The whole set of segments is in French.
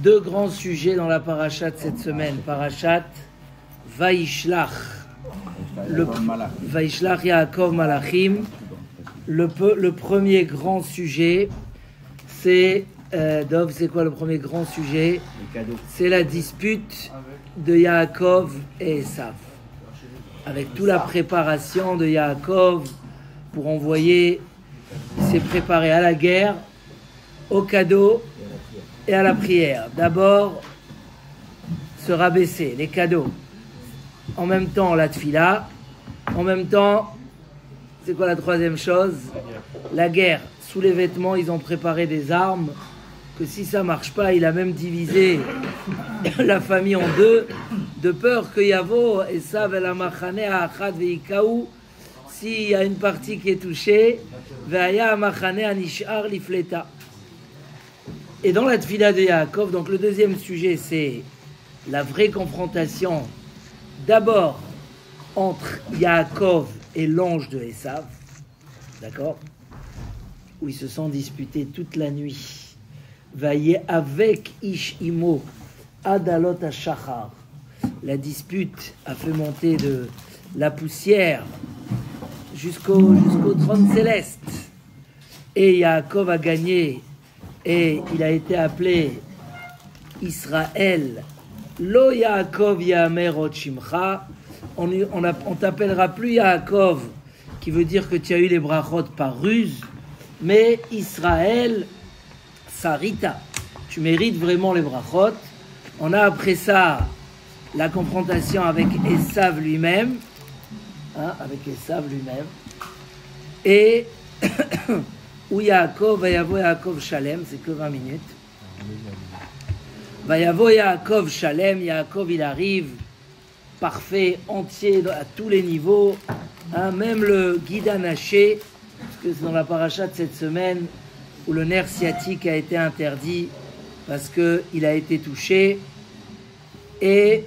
deux grands sujets dans la parasha de cette semaine. Parashat Vaishlach. Vaishlach Yaakov Malachim. Le premier grand sujet, c'est... Dov, c'est quoi le premier grand sujet? C'est la dispute de Yaakov et Esav. Avec toute la préparation de Yaakov pour envoyer, il s'est préparé à la guerre, au cadeau et à la prière. D'abord, se rabaisser, les cadeaux. En même temps, la tfila. En même temps, c'est quoi la troisième chose? La guerre. Sous les vêtements, ils ont préparé des armes. Que si ça marche pas, il a même divisé la famille en deux, de peur que Yavo, Esav el Amachane Achad veikaou, s'il y a une partie qui est touchée, Veaya Amachane Anishar Lifleta. Et dans la tfila de Yaakov, donc le deuxième sujet, c'est la vraie confrontation, d'abord entre Yaakov et l'ange de Esav, d'accord, où ils se sont disputés toute la nuit. Vaillé avec Ish Imo Adalot Ashachar. La dispute a fait monter de la poussière jusqu'au trône céleste. Et Yaakov a gagné et il a été appelé Israël. Lo Yaakov Yamer Od Shimcha. On t'appellera plus Yaakov, qui veut dire que tu as eu les brachot par ruse, mais Israël. Sarita, tu mérites vraiment les brachot. On a après ça la confrontation avec Esav lui-même, avec Esav lui-même, et où Yaakov, Vayavo Yaakov Shalem, c'est que 20 minutes. Vayavo Yaakov Shalem, Yaakov il arrive parfait, entier à tous les niveaux, même le guide anaché, parce que c'est dans la paracha de cette semaine, où le nerf sciatique a été interdit parce qu'il a été touché. Et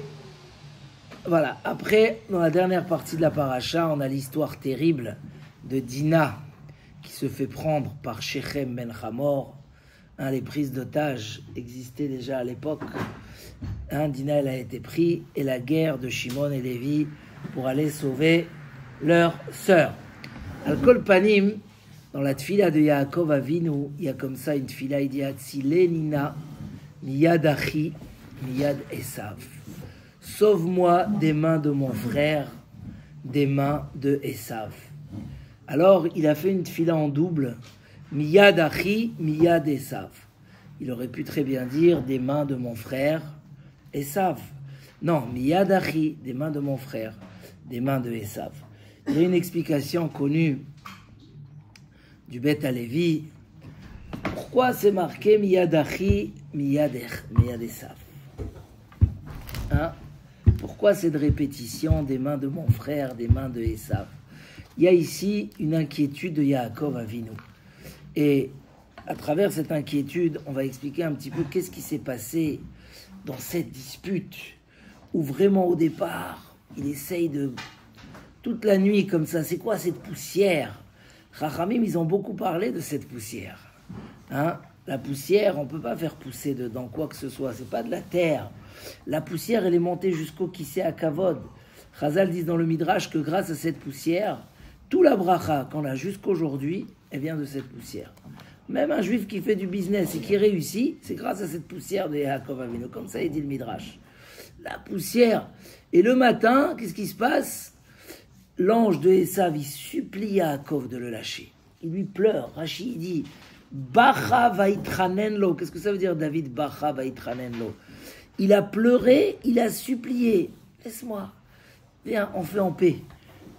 voilà, après, dans la dernière partie de la paracha, on a l'histoire terrible de Dina qui se fait prendre par Shechem ben Hamor. Les prises d'otages existaient déjà à l'époque. Dina, elle a été prise, et la guerre de Shimon et Lévi pour aller sauver leur sœur. Al-Kol Panim, dans la tfila de Yaakov Avinu, il y a comme ça une tfila, il dit Atzilenina miyad achi miyad Esav. Sauve-moi des mains de mon frère, des mains de Esav. Alors il a fait une tfila en double, miyad achi miyad Esav. Il aurait pu très bien dire des mains de mon frère Esav. Non, miyad achi, des mains de mon frère, des mains de Esav. Il y a une explication connue du Bet Alevi. Pourquoi c'est marqué Miyad Achi, Miyad Esav? Pourquoi cette répétition des mains de mon frère, des mains de Esav? Il y a ici une inquiétude de Yaakov Avinu. Et à travers cette inquiétude, on va expliquer un petit peu qu'est-ce qui s'est passé dans cette dispute, où vraiment au départ, il essaye de... toute la nuit comme ça, c'est quoi cette poussière? Chachamim, ils ont beaucoup parlé de cette poussière. La poussière, on ne peut pas faire pousser dedans quoi que ce soit. C'est pas de la terre. La poussière, elle est montée jusqu'au Kisei HaKavod. Chazal disent dans le Midrash que grâce à cette poussière, tout la bracha qu'on a jusqu'aujourd'hui, elle vient de cette poussière. Même un juif qui fait du business et qui réussit, c'est grâce à cette poussière de Yaakov Avinu. Comme ça, il dit le Midrash. La poussière. Et le matin, qu'est-ce qui se passe? L'ange de Esav, il supplie Yaakov de le lâcher. Il lui pleure. Rashi, il dit Bacha vaitranen lo. Qu'est-ce que ça veut dire, David? Bacha vaitranen lo. Il a pleuré, il a supplié. Laisse-moi. Viens, on fait en paix.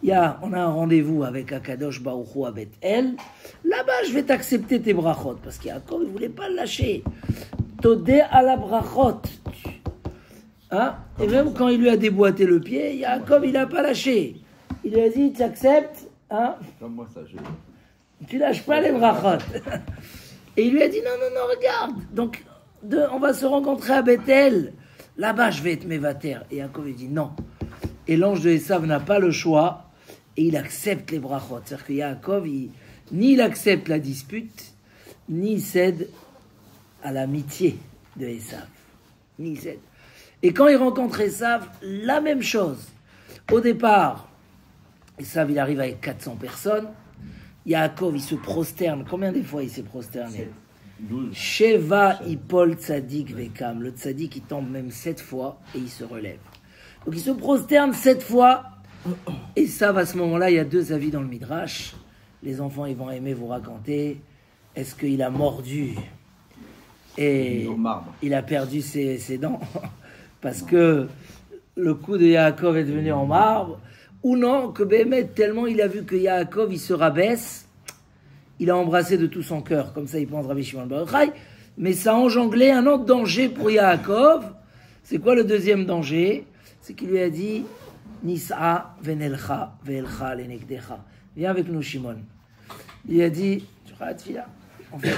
On a un rendez-vous avec Akadosh Baruch Hu à Beth El. Là-bas, je vais t'accepter tes brachot. Parce qu'Yaakov, il ne voulait pas le lâcher. Todé à la brachot. Et même quand il lui a déboîté le pied, Yaakov, il n'a pas lâché. Il lui a dit, tu acceptes, Comme moi, ça, tu lâches pas les brachot. Et il lui a dit, non, regarde. Donc, on va se rencontrer à Bethel. Là-bas, je vais être mévater. Et Yaakov, il dit, non. Et l'ange de Esav n'a pas le choix. Et il accepte les brachot. C'est-à-dire que Yaakov, ni il accepte la dispute, ni il cède à l'amitié de Esav. ni 7. Et quand il rencontre Esav, la même chose. Au départ, Esav, il arrive avec 400 personnes. Yaakov, il se prosterne. Combien de fois il s'est prosterné? 12. Sheva Ipol Tzadik Vekam. Le Tzadik, il tombe même 7 fois et il se relève. Donc il se prosterne 7 fois. Et ça, à ce moment-là, il y a 2 avis dans le Midrash. Les enfants, ils vont aimer vous raconter. Est-ce qu'il a mordu et il a perdu ses dents parce que le cou de Yaakov est devenu en marbre? Ou non, que Béhémet, tellement il a vu que Yaakov, il se rabaisse, il a embrassé de tout son cœur. Comme ça, il pense Rabbi Shimon bar Yochai. Mais ça a engendré un autre danger pour Yaakov. C'est quoi le deuxième danger? C'est qu'il lui a dit Nis'a venelcha ve'elcha lenegdecha. Viens avec nous, Shimon. Il a dit, tu feras la tefila. En fait,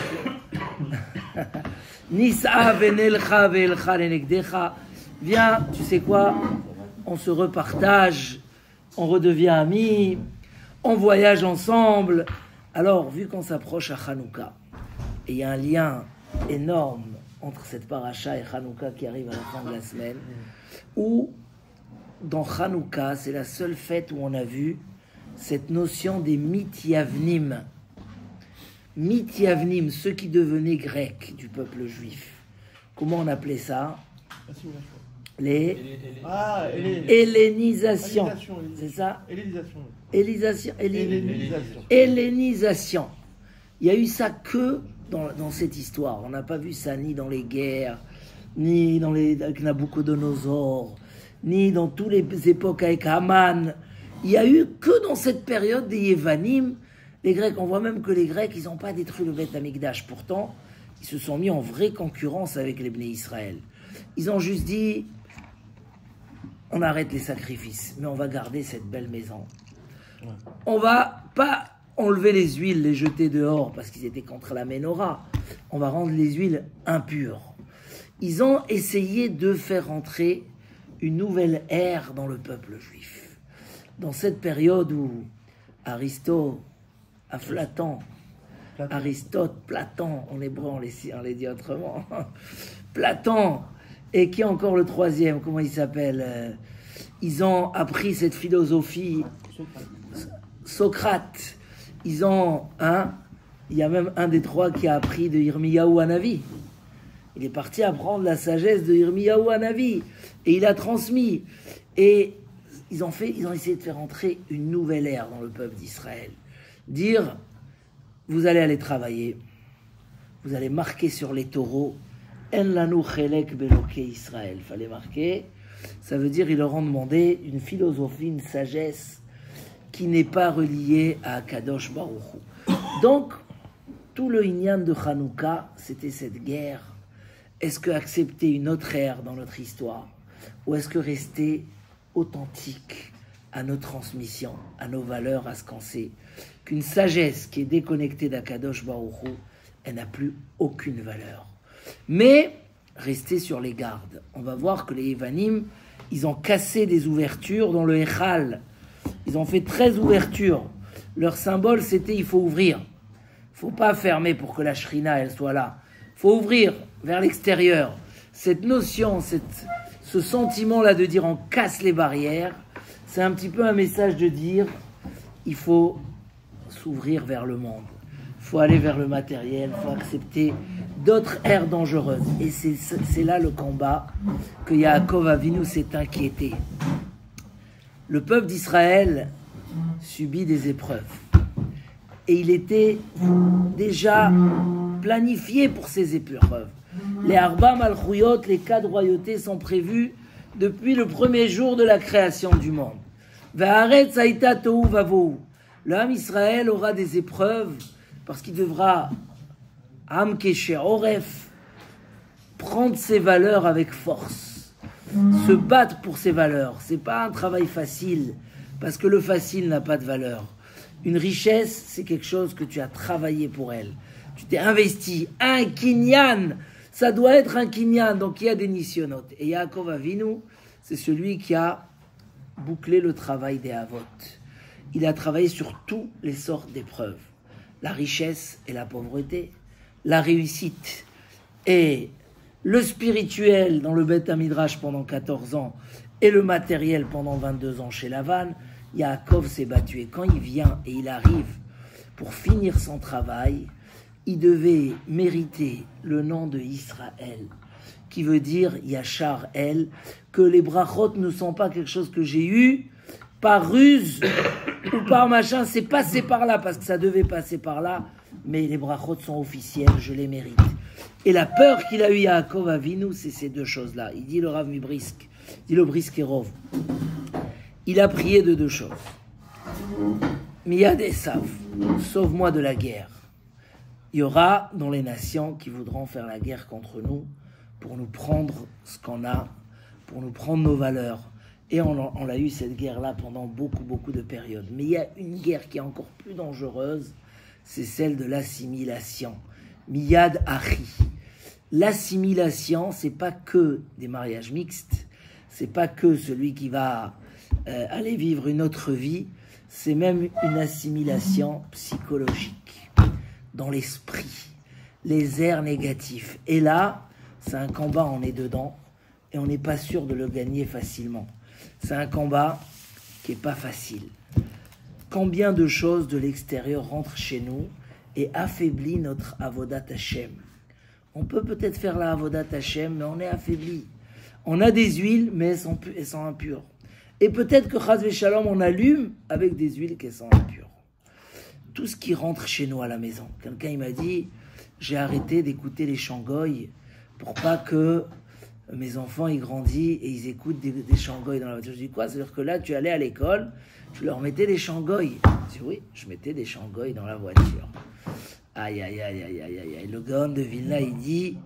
Nis'a venelcha ve'elcha lenegdecha. Viens, tu sais quoi? On se repartage. On redevient amis, on voyage ensemble. Alors, vu qu'on s'approche à Hanouka, et il y a un lien énorme entre cette paracha et Hanouka qui arrive à la fin de la semaine, où dans Hanouka, c'est la seule fête où on a vu cette notion des Mityavnim. Mityavnim, ceux qui devenaient grecs du peuple juif. Comment on appelait ça? Les hellénisations, c'est ça? Hellénisation. Il y a eu ça que dans cette histoire. On n'a pas vu ça ni dans les guerres, ni avec Nabucodonosor, ni dans toutes les époques avec Haman. Il y a eu que dans cette période des Yévanim. Les Grecs, on voit même que les Grecs, ils n'ont pas détruit le Beth Amikdash. Pourtant, ils se sont mis en vraie concurrence avec les Bnei Israël. Ils ont juste dit, on arrête les sacrifices, mais on va garder cette belle maison. On va pas enlever les huiles, les jeter dehors parce qu'ils étaient contre la Ménorah. On va rendre les huiles impures. Ils ont essayé de faire entrer une nouvelle ère dans le peuple juif. Dans cette période où Aristote, Platon, en hébreu on les dit autrement, Platon, et qui est encore le troisième, comment il s'appelle? Ils ont appris cette philosophie, Socrate. Ils ont, il y a même un des trois qui a appris de Yirmiyahu Hanavi. Il est parti apprendre la sagesse de Yirmiyahu Hanavi et il a transmis. Et ils ont essayé de faire entrer une nouvelle ère dans le peuple d'Israël. Dire, vous allez aller travailler, vous allez marquer sur les taureaux, En lanu chelek beloke Israël. Fallait marquer. Ça veut dire, ils leur ont demandé une philosophie, une sagesse qui n'est pas reliée à Kadosh Baruch Hu. Donc, tout le Inyan de Hanouka, c'était cette guerre. Est-ce que accepter une autre ère dans notre histoire, ou est-ce que rester authentique à nos transmissions, à nos valeurs, à ce qu'on sait qu'une sagesse qui est déconnectée d'Akadosh Baruch Hu, elle n'a plus aucune valeur. Mais rester sur les gardes. On va voir que les Yevanim, ils ont cassé des ouvertures dans le Echal. Ils ont fait 13 ouvertures. Leur symbole, c'était il faut ouvrir. Il ne faut pas fermer pour que la Shrina, elle soit là. Il faut ouvrir vers l'extérieur. Cette notion, ce sentiment-là de dire on casse les barrières, c'est un petit peu un message de dire il faut s'ouvrir vers le monde. Il faut aller vers le matériel, il faut accepter d'autres ères dangereuses. Et c'est là le combat que Yaakov Avinu s'est inquiété. Le peuple d'Israël subit des épreuves. Et il était déjà planifié pour ces épreuves. Les Arba Malchuyot, les 4 royautés sont prévues depuis le premier jour de la création du monde. Va'aretz haïta tohu vavohu. L'homme Israël aura des épreuves parce qu'il devra Am Keshe Oref, prendre ses valeurs avec force, se battre pour ses valeurs. C'est pas un travail facile, parce que le facile n'a pas de valeur. Une richesse, c'est quelque chose que tu as travaillé pour elle. Tu t'es investi. Un kinyan, ça doit être un kinyan, donc il y a des nisyonotes. Et Yaakov Avinu, c'est celui qui a bouclé le travail des Avot. Il a travaillé sur toutes les sortes d'épreuves. La richesse et la pauvreté, la réussite et le spirituel dans le Beth Midrash pendant 14 ans et le matériel pendant 22 ans chez Lavan, Yaakov s'est battu. Et quand il vient et il arrive pour finir son travail, il devait mériter le nom de Israël, qui veut dire Yachar El, que les brachot ne sont pas quelque chose que j'ai eu par ruse ou par machin, c'est passé par là, parce que ça devait passer par là, mais les brachot sont officiels, je les mérite. Et la peur qu'il a eu Yaakov Avinu, c'est ces deux choses-là. Il dit le Rav Mibrisk, dit le Briskerov, il a prié de deux choses. Miyad Esav, sauve-moi de la guerre. Il y aura dans les nations qui voudront faire la guerre contre nous pour nous prendre ce qu'on a, pour nous prendre nos valeurs. Et on a eu cette guerre-là pendant beaucoup de périodes. Mais il y a une guerre qui est encore plus dangereuse, c'est celle de l'assimilation. Miyad Achi. L'assimilation, c'est pas que des mariages mixtes, c'est pas que celui qui va aller vivre une autre vie, c'est même une assimilation psychologique, dans l'esprit, les airs négatifs. Et là, c'est un combat, on est dedans, et on n'est pas sûr de le gagner facilement. C'est un combat qui n'est pas facile. Combien de choses de l'extérieur rentrent chez nous et affaiblissent notre avodat Hashem. On peut peut-être faire la avodat Hashem, mais on est affaibli. On a des huiles, mais elles sont impures. Et peut-être que Chaz Shalom, on allume avec des huiles qui sont impures. Tout ce qui rentre chez nous à la maison. Quelqu'un il m'a dit, j'ai arrêté d'écouter les chants goy pour pas que mes enfants ils grandissent et ils écoutent des chants goy dans la voiture. Je dis quoi? C'est-à-dire que là tu allais à l'école, tu leur mettais des chants goy. Je dis oui, je mettais des chants goy dans la voiture. Aïe aïe aïe aïe aïe aïe. Le Gaon de Vilna il dit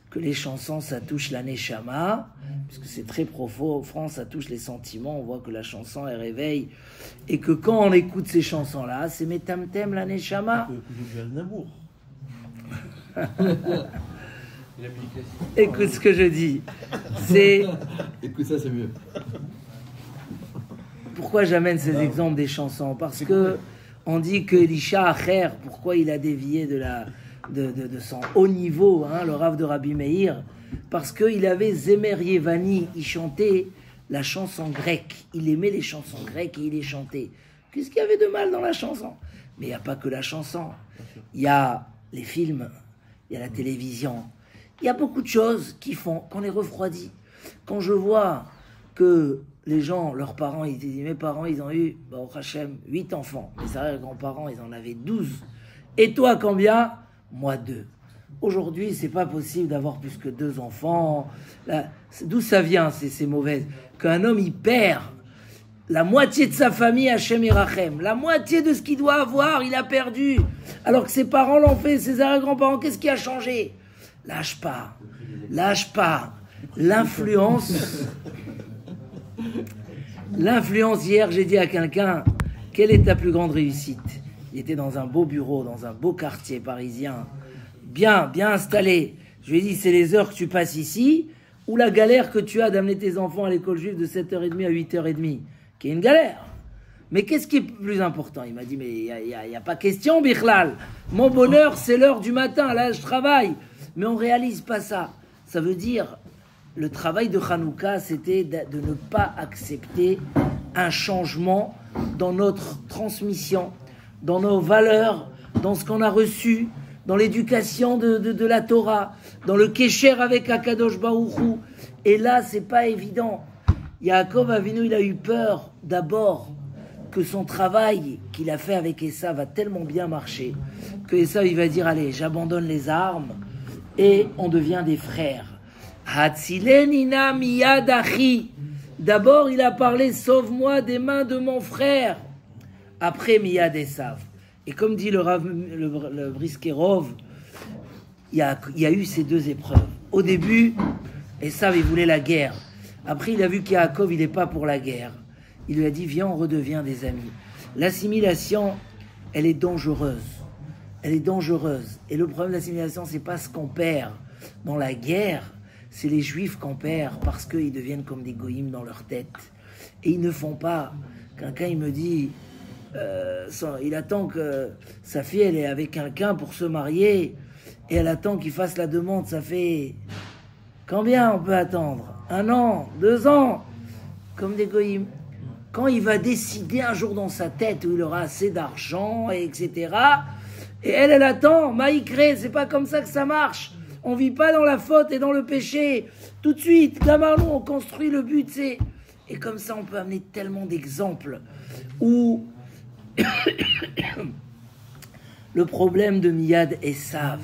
que les chansons ça touche la neshama, puisque c'est très profond, France ça touche les sentiments, on voit que la chanson elle réveille, et que quand on écoute ces chansons-là, c'est Metamtem la neshama. Écoute ce que je dis, c'est... Écoute ça, c'est mieux. Pourquoi j'amène ces exemples des chansons? Parce que on dit que Elisha Acher, pourquoi il a dévié de son haut niveau, hein, le Rav de Rabbi Meir, parce qu'il avait Zemer Yevani, il chantait la chanson grecque, il aimait les chansons grecques et il les chantait. Qu'est-ce qu'il y avait de mal dans la chanson? Mais il n'y a pas que la chanson, il y a les films, il y a la télévision, il y a beaucoup de choses qui font qu'on est refroidi. Quand je vois que les gens, leurs parents, ils disent, mes parents, ils ont eu, au Hachem, 8 enfants, mes arrière-grands-parents, ils en avaient 12. Et toi, combien? Moi, 2. Aujourd'hui, c'est pas possible d'avoir plus que 2 enfants. Là, d'où ça vient, ces mauvaises? Qu'un homme, il perd la moitié de sa famille, Hachem Irachem. La moitié de ce qu'il doit avoir, il a perdu. Alors que ses parents l'ont fait, ses arrière-grands-parents, qu'est-ce qui a changé? Lâche pas. Lâche pas. L'influence. L'influence, hier, j'ai dit à quelqu'un, quelle est ta plus grande réussite? Il était dans un beau bureau, dans un beau quartier parisien, bien installé. Je lui ai dit, c'est les heures que tu passes ici, ou la galère que tu as d'amener tes enfants à l'école juive de 7h30 à 8h30, qui est une galère. Mais qu'est-ce qui est plus important? Il m'a dit, mais il n'y a pas question, Bichlal. Mon bonheur, c'est l'heure du matin, là, je travaille. Mais on ne réalise pas ça. Ça veut dire, le travail de Hanouka, c'était de ne pas accepter un changement dans notre transmission, dans nos valeurs, dans ce qu'on a reçu, dans l'éducation de la Torah, dans le Kesher avec Akadosh Baruch Hu. Et là, c'est pas évident. Yaakov Avinu, il a eu peur d'abord que son travail qu'il a fait avec Esav va tellement bien marcher que Esav, il va dire, allez, j'abandonne les armes et on devient des frères. Hatzilenina miyad achi. D'abord, il a parlé, sauve-moi des mains de mon frère. Après, miyad Esav. Et comme dit le Briskerov, il y a eu ces deux épreuves. Au début, Esav, il voulait la guerre. Après, il a vu qu'Yaakov, il n'est pas pour la guerre. Il lui a dit, viens, on redevient des amis. L'assimilation, elle est dangereuse. Elle est dangereuse. Et le problème de l'assimilation, c'est pas ce qu'on perd dans la guerre, c'est les juifs qu'on perd parce qu'ils deviennent comme des goïms dans leur tête. Et ils ne font pas. Quelqu'un, il me dit, il attend que sa fille, elle est avec quelqu'un pour se marier, et elle attend qu'il fasse la demande. Ça fait Combien on peut attendre? 1 an, 2 ans, comme des goïms. Quand il va décider un jour dans sa tête où il aura assez d'argent, etc. Et elle attend, maïkré, c'est pas comme ça que ça marche. On vit pas dans la faute et dans le péché. Tout de suite, Gamarlou, on construit le but, c'est... Et comme ça, on peut amener tellement d'exemples où le problème de Miyad Esav,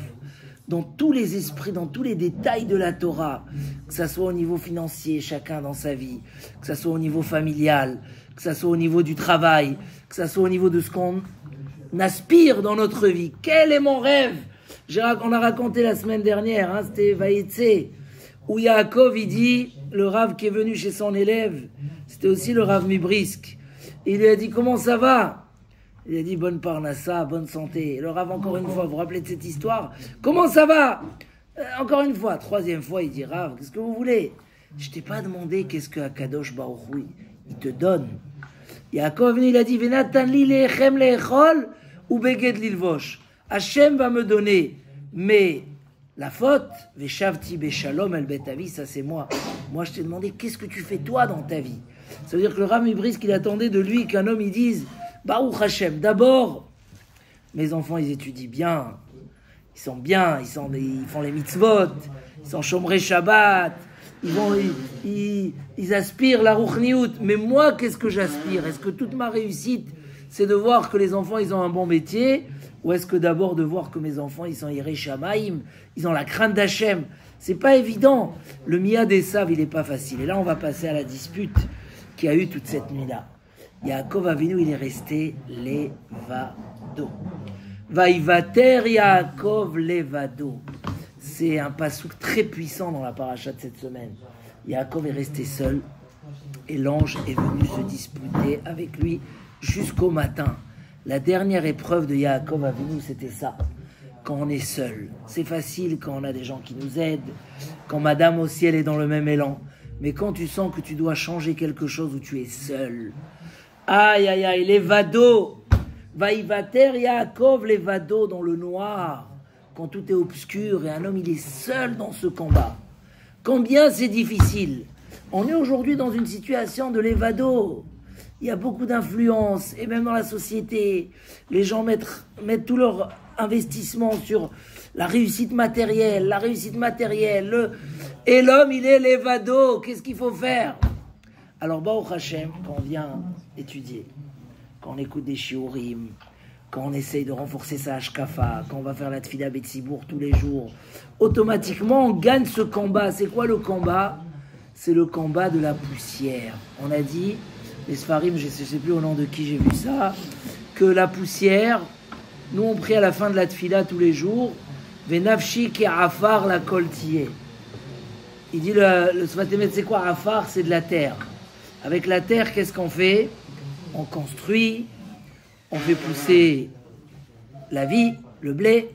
dans tous les esprits, dans tous les détails de la Torah, que ça soit au niveau financier, chacun dans sa vie, que ça soit au niveau familial, que ça soit au niveau du travail, que ça soit au niveau de ce qu'on aspire dans notre vie. Quel est mon rêve? On a raconté la semaine dernière, c'était Vaïtse, où Yaakov, il dit, le Rav qui est venu chez son élève, c'était aussi le Rav Mibrisk. Il lui a dit, comment ça va? Il a dit, bonne parnassa, bonne santé. Et le Rav, encore une fois, vous vous rappelez de cette histoire? Comment ça va? Encore une fois, 3e fois, il dit, Rav, qu'est-ce que vous voulez? Je t'ai pas demandé qu'est-ce que Akadosh Baruch Hu, il te donne. Yaakov, il a dit, Venatan li lechem lechol ou beged lilvosh. Hachem va me donner, mais la faute, Veshavti Beshalom El Betavi, ça c'est moi. Moi je t'ai demandé, qu'est-ce que tu fais toi dans ta vie? Ça veut dire que le Rav Mibrisk, qu'il attendait de lui qu'un homme il dise, Baruch Hashem, d'abord, mes enfants ils étudient bien, ils sont bien, ils font les mitzvot, ils sont chomrei Shabbat, ils aspirent la Ruchniout. Mais moi, qu'est-ce que j'aspire? Est-ce que toute ma réussite, c'est de voir que les enfants ils ont un bon métier? Ou est-ce que d'abord de voir que mes enfants, ils sont Yirei Shamaim, ils ont la crainte d'Hachem? C'est pas évident. Le Miyad Esav, il est pas facile. Et là, on va passer à la dispute qu'il y a eu toute cette nuit-là. Yaakov Avinu, il est resté levado. Vaïvater Yaakov levado. C'est un pasouk très puissant dans la paracha de cette semaine. Yaakov est resté seul et l'ange est venu se disputer avec lui jusqu'au matin. La dernière épreuve de Yaakov Avinu, c'était ça. Quand on est seul. C'est facile quand on a des gens qui nous aident, quand madame au ciel est dans le même élan. Mais quand tu sens que tu dois changer quelque chose où tu es seul. Aïe, aïe, aïe, les vados. Vaïvater Yaakov, les vados dans le noir. Quand tout est obscur et un homme, il est seul dans ce combat. Combien c'est difficile. On est aujourd'hui dans une situation de l'évado. Il y a beaucoup d'influence, et même dans la société, les gens mettent tout leur investissement sur la réussite matérielle, et l'homme, il est l'évado. Qu'est-ce qu'il faut faire? Alors, Baruch Hashem, quand on vient étudier, quand on écoute des shiurim, quand on essaye de renforcer sa hashkafa, quand on va faire la tfila betsibour tous les jours, automatiquement, on gagne ce combat. C'est quoi le combat? C'est le combat de la poussière. On a dit... Les Sfarim, je ne sais plus au nom de qui j'ai vu ça, que la poussière, nous on prie à la fin de la tfila tous les jours, Venafshi ki afar la koltier. Il dit le Sfatemet, c'est quoi afar? C'est de la terre. Avec la terre, qu'est-ce qu'on fait? On construit, on fait pousser la vie, le blé,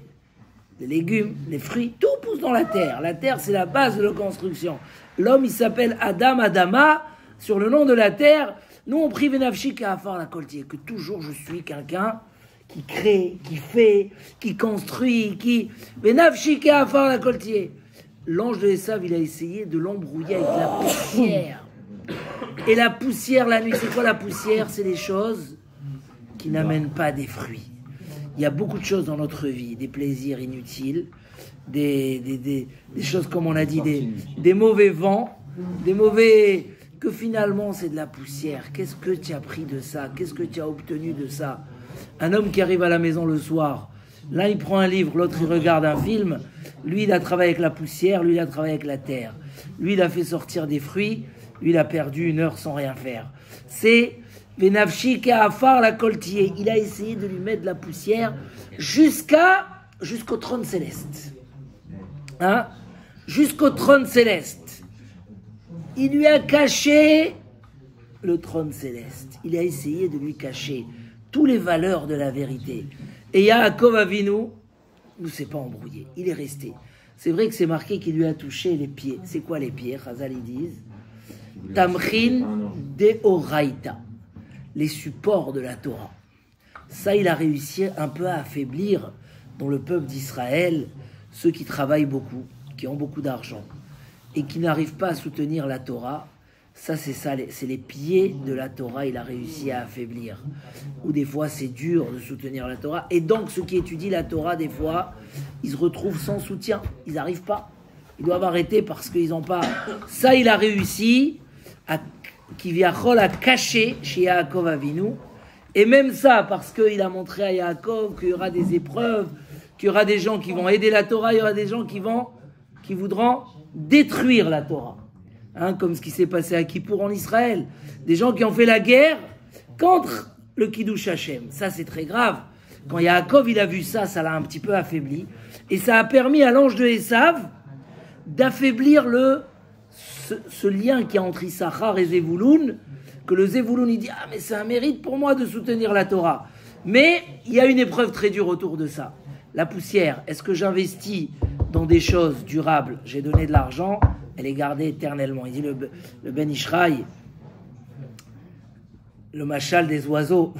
les légumes, les fruits, tout pousse dans la terre. La terre, c'est la base de la construction. L'homme, il s'appelle Adam, Adama, sur le nom de la terre. Nous, on prie Venafshi qui a à faire la coltier, que toujours je suis quelqu'un qui crée, qui fait, qui construit, qui... Venafshi qui a à faire la coltier. L'ange de Esav, il a essayé de l'embrouiller avec la poussière. Et la poussière, la nuit, c'est quoi la poussière? C'est les choses qui n'amènent pas des fruits. Il y a beaucoup de choses dans notre vie, des plaisirs inutiles, des choses, comme on a dit, des mauvais vents, des mauvais... que finalement c'est de la poussière. Qu'est-ce que tu as pris de ça? Qu'est-ce que tu as obtenu de ça? Un homme qui arrive à la maison le soir, l'un il prend un livre, l'autre il regarde un film, lui il a travaillé avec la poussière, lui il a travaillé avec la terre, lui il a fait sortir des fruits, lui il a perdu 1 heure sans rien faire. C'est Venafshi Ke'afar la coltier. Il a essayé de lui mettre de la poussière jusqu'au trône céleste. Jusqu'au trône céleste. Il lui a caché le trône céleste. Il a essayé de lui cacher toutes les valeurs de la vérité. Et Yaakov Avinu ne s'est pas embrouillé. Il est resté. C'est vrai que c'est marqué qu'il lui a touché les pieds. C'est quoi les pieds? Chazal, ils disent Tamchin Deoraita, les supports de la Torah. Ça, il a réussi un peu à affaiblir dans le peuple d'Israël ceux qui travaillent beaucoup, qui ont beaucoup d'argent. et qui n'arrive pas à soutenir la Torah, ça, c'est les pieds de la Torah, il a réussi à affaiblir. Ou des fois, c'est dur de soutenir la Torah. Et donc, ceux qui étudient la Torah, des fois, ils se retrouvent sans soutien. Ils n'arrivent pas. Ils doivent arrêter parce qu'ils n'ont pas... Ça, il a réussi à cacher chez Yaakov Avinu. Et même ça, parce qu'il a montré à Yaakov qu'il y aura des épreuves, qu'il y aura des gens qui vont aider la Torah, il y aura des gens qui voudront détruire la Torah. Hein, comme ce qui s'est passé à Kippour en Israël. Des gens qui ont fait la guerre contre le Kiddush Hashem. Ça, c'est très grave. Quand Yaakov, il a vu ça, ça l'a un petit peu affaibli. Et ça a permis à l'ange de Esav d'affaiblir ce lien qu'il y a entre Issachar et Zevouloun, que le Zevouloun, il dit « Ah, mais c'est un mérite pour moi de soutenir la Torah. » Mais il y a une épreuve très dure autour de ça. La poussière, est-ce que j'investis dans des choses durables? J'ai donné de l'argent, elle est gardée éternellement. Il dit le Ben Ishraï, le machal des oiseaux,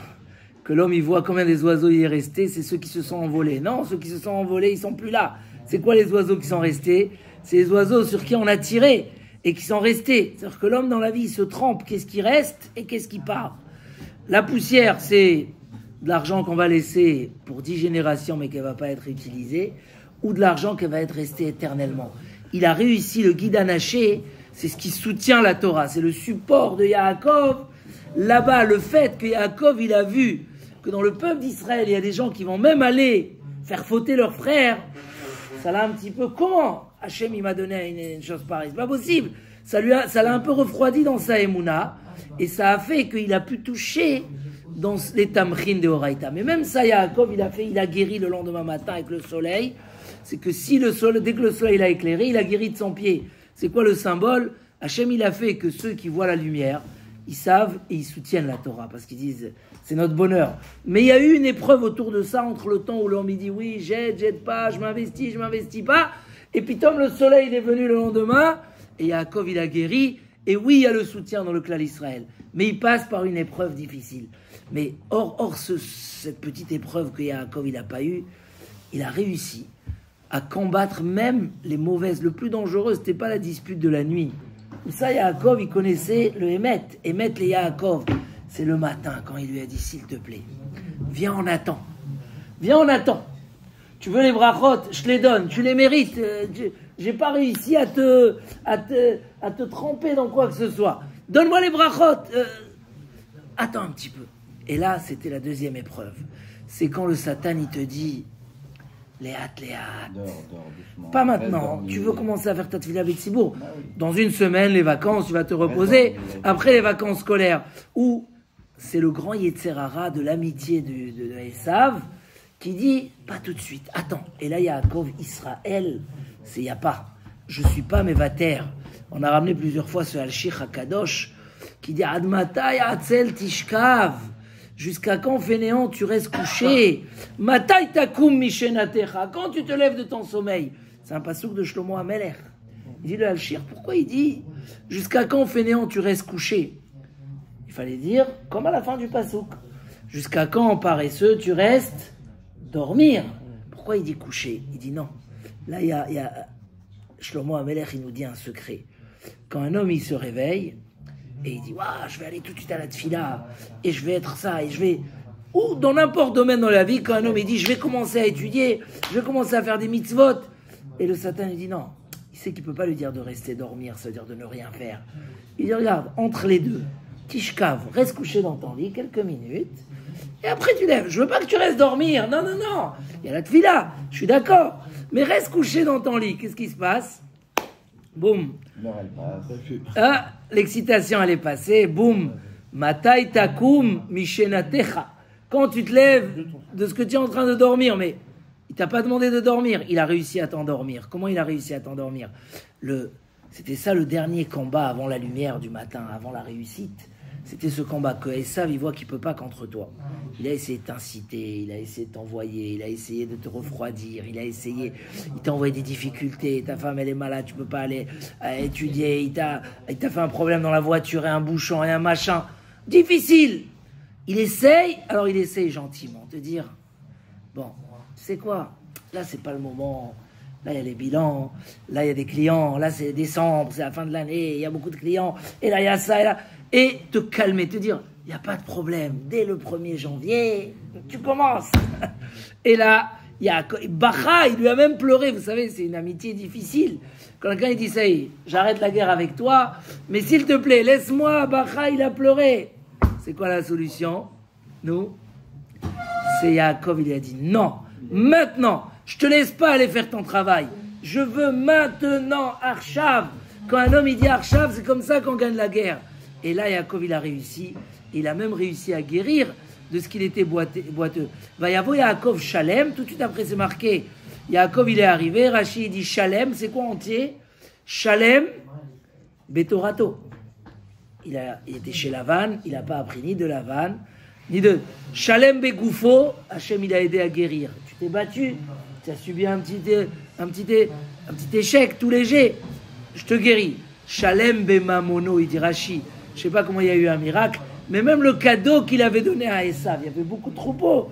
que l'homme il voit combien des oiseaux il est resté, c'est ceux qui se sont envolés. Non, ceux qui se sont envolés, ils sont plus là. C'est quoi les oiseaux qui sont restés? C'est les oiseaux sur qui on a tiré et qui sont restés. C'est-à-dire que l'homme dans la vie, il se trompe. Qu'est-ce qui reste et qu'est-ce qui part? La poussière, c'est de l'argent qu'on va laisser pour 10 générations mais qui ne va pas être utilisé, ou de l'argent qui va être resté éternellement. Il a réussi, le guide Anaché, c'est ce qui soutient la Torah, c'est le support de Yaakov. Là-bas, le fait que Yaakov, il a vu que dans le peuple d'Israël, il y a des gens qui vont même aller faire fauter leurs frères, ça l'a un petit peu... Comment Hachem, il m'a donné une chose pareille? C'est pas possible. Ça l'a un peu refroidi dans sa émouna, et ça a fait qu'il a pu toucher dans les tamchin de Horaïta. Mais même ça, Yaakov, il a guéri le lendemain matin avec le soleil. C'est que dès que le soleil l'a éclairé, il a guéri de son pied. C'est quoi le symbole? Hachem, il a fait que ceux qui voient la lumière, ils savent et ils soutiennent la Torah, parce qu'ils disent, c'est notre bonheur. Mais il y a eu une épreuve autour de ça, entre le temps où l'homme dit, oui, j'aide pas, je m'investis pas, et puis comme le soleil est venu le lendemain, et Yaakov, il a guéri, et oui, il y a le soutien dans le clan d'Israël, mais il passe par une épreuve difficile. Mais cette petite épreuve que Yaakov, il n'a pas eue, il a réussi à combattre même les mauvaises. Le plus dangereux, c'était pas la dispute de la nuit. Ça, Yaakov, il connaissait le Hémet. Hémet, les Yaakov, c'est le matin, quand il lui a dit, s'il te plaît, viens, on attend. Viens, on attend. Tu veux les brachot, je te les donne, tu les mérites. J'ai pas réussi à te tremper dans quoi que ce soit. Donne-moi les brachot. Attends un petit peu. Et là, c'était la deuxième épreuve. C'est quand le Satan, il te dit, Léat. Dors, pas maintenant. Tu veux commencer à faire ta tefila avec Sibour. Dans une semaine, les vacances, tu vas te reposer. Après les vacances scolaires. Ou c'est le grand Yetzerara de l'amitié de Esav qui dit, pas tout de suite, attends. Et là, Yaakov, Israël, il n'y a pas. Je ne suis pas Mevater. On a ramené plusieurs fois ce Al-Shich HaKadosh qui dit, Admatai Atzel Tishkav. Jusqu'à quand, fainéant, tu restes couché? Matai takum mishenatecha. Quand tu te lèves de ton sommeil? C'est un passouk de Shlomo HaMelech. Il dit le Al-Shir, pourquoi il dit jusqu'à quand, fainéant, tu restes couché? Il fallait dire, comme à la fin du passouk. Jusqu'à quand, paresseux, tu restes dormir? Pourquoi il dit couché? Il dit non. Là, il y a Shlomo HaMelech, il nous dit un secret. Quand un homme, il se réveille, et il dit, waouh, je vais aller tout de suite à la tefila, et je vais être ça, et je vais... Ou dans n'importe domaine dans la vie, quand un homme il dit, je vais commencer à étudier, je vais commencer à faire des mitzvot, et le Satan il dit, non, il sait qu'il ne peut pas lui dire de rester dormir, c'est-à-dire de ne rien faire. Il dit, regarde, entre les deux, tishkav, reste couché dans ton lit quelques minutes, et après tu lèves. Je veux pas que tu restes dormir, non, il y a la tefila, je suis d'accord, mais reste couché dans ton lit. Qu'est-ce qui se passe? Boum. Ah, l'excitation elle est passée, boum. Matai takum mishenatecha. Quand tu te lèves de ce que tu es en train de dormir, mais il t'a pas demandé de dormir, il a réussi à t'endormir. Comment il a réussi à t'endormir? C'était ça le dernier combat avant la lumière du matin, avant la réussite. C'était ce combat que Esav, il voit qu'il ne peut pas contre toi. Il a essayé de t'inciter, il a essayé de t'envoyer, il a essayé de te refroidir, il t'a envoyé des difficultés, ta femme elle est malade, tu ne peux pas aller étudier, il t'a fait un problème dans la voiture et un bouchon et un machin. Difficile. Il essaye gentiment de dire, bon, tu sais quoi, là c'est pas le moment, Là, il y a les bilans, là, il y a des clients, là, c'est décembre, c'est la fin de l'année, il y a beaucoup de clients, et là, il y a ça, et là. Et te calmer, te dire, il n'y a pas de problème, dès le 1er janvier, tu commences. Et là, il y a Bacha, il lui a même pleuré, vous savez, c'est une amitié difficile. Quand quelqu'un il dit, ça y est, j'arrête la guerre avec toi, mais s'il te plaît, laisse-moi, Bacha, il a pleuré. C'est quoi la solution? Nous, c'est Yaakov, il a dit, non, maintenant, je te laisse pas aller faire ton travail. Je veux maintenant Arshav. Quand un homme il dit Arshav, c'est comme ça qu'on gagne la guerre. Et là, Yaakov, il a réussi. Il a même réussi à guérir de ce qu'il était boiteux. Va y avoir Yaakov Shalem. Tout de suite après, c'est marqué. Yaakov, il est arrivé. Rashi, il dit Shalem. C'est quoi entier? Shalem Betorato. Il était chez Lavan. Il n'a pas appris ni de Lavan, ni de Shalem Begoufo. Hachem, il a aidé à guérir. Tu t'es battu. Tu as subi un petit échec tout léger. Je te guéris. Shalem Bemamono, il dit Rashi. Je ne sais pas comment il y a eu un miracle, mais même le cadeau qu'il avait donné à Esav, il y avait beaucoup de troupeaux.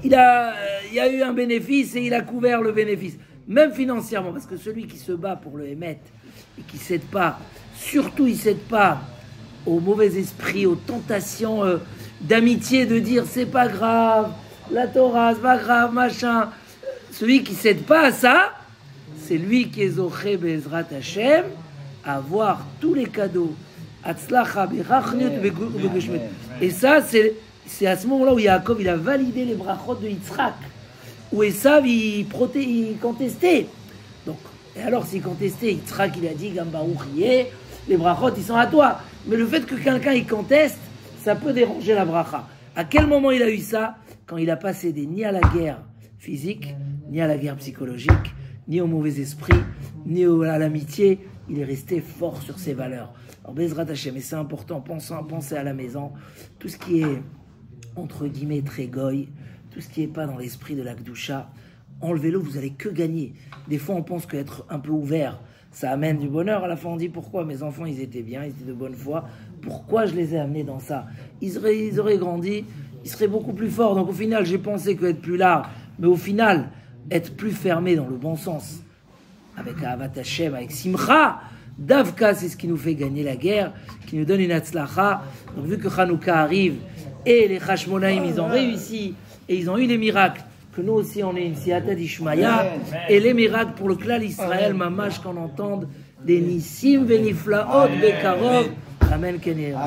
Il y a eu un bénéfice et il a couvert le bénéfice. Même financièrement, parce que celui qui se bat pour le émettre et qui ne cède pas, surtout il ne cède pas aux mauvais esprits, aux tentations d'amitié, de dire c'est pas grave, la Torah, c'est pas grave, machin. Celui qui ne cède pas à ça, c'est lui qui est Zoché Bezrat Hashem, à avoir tous les cadeaux. Et ça, c'est à ce moment-là où Yaakov il a validé les brachot de Yitzhak, où Esav il contestait. Donc, et alors s'il contestait, Yitzhak il a dit Gambarouchier, les brachot ils sont à toi. Mais le fait que quelqu'un il conteste, ça peut déranger la bracha. À quel moment il a eu ça? Quand il n'a pas cédé ni à la guerre physique, ni à la guerre psychologique, ni au mauvais esprit, ni à l'amitié. Il est resté fort sur ses valeurs. Alors, Bezrat Hashem, et c'est important, pensez à la maison, tout ce qui est, entre guillemets, très goy, tout ce qui n'est pas dans l'esprit de la Gdusha, enlevez-le, vous n'allez que gagner. Des fois, on pense qu'être un peu ouvert, ça amène du bonheur. À la fin, on dit pourquoi mes enfants, ils étaient bien, ils étaient de bonne foi. Pourquoi je les ai amenés dans ça? Ils auraient grandi, ils seraient beaucoup plus forts. Donc, au final, j'ai pensé qu'être plus large, mais au final, être plus fermé dans le bon sens, avec Ahavat Hashem, avec Simcha, Davka, c'est ce qui nous fait gagner la guerre, qui nous donne une Hatzlacha. Donc, vu que Hanouka arrive et les Hashmonaïm, ils ont réussi et ils ont eu les miracles, que nous aussi on ait une Siyata d'Ishmaya et les miracles pour le clan Israël, mamash, qu'on entende des Nissim, Veniflaot, Bekarov. Amen, Kenir.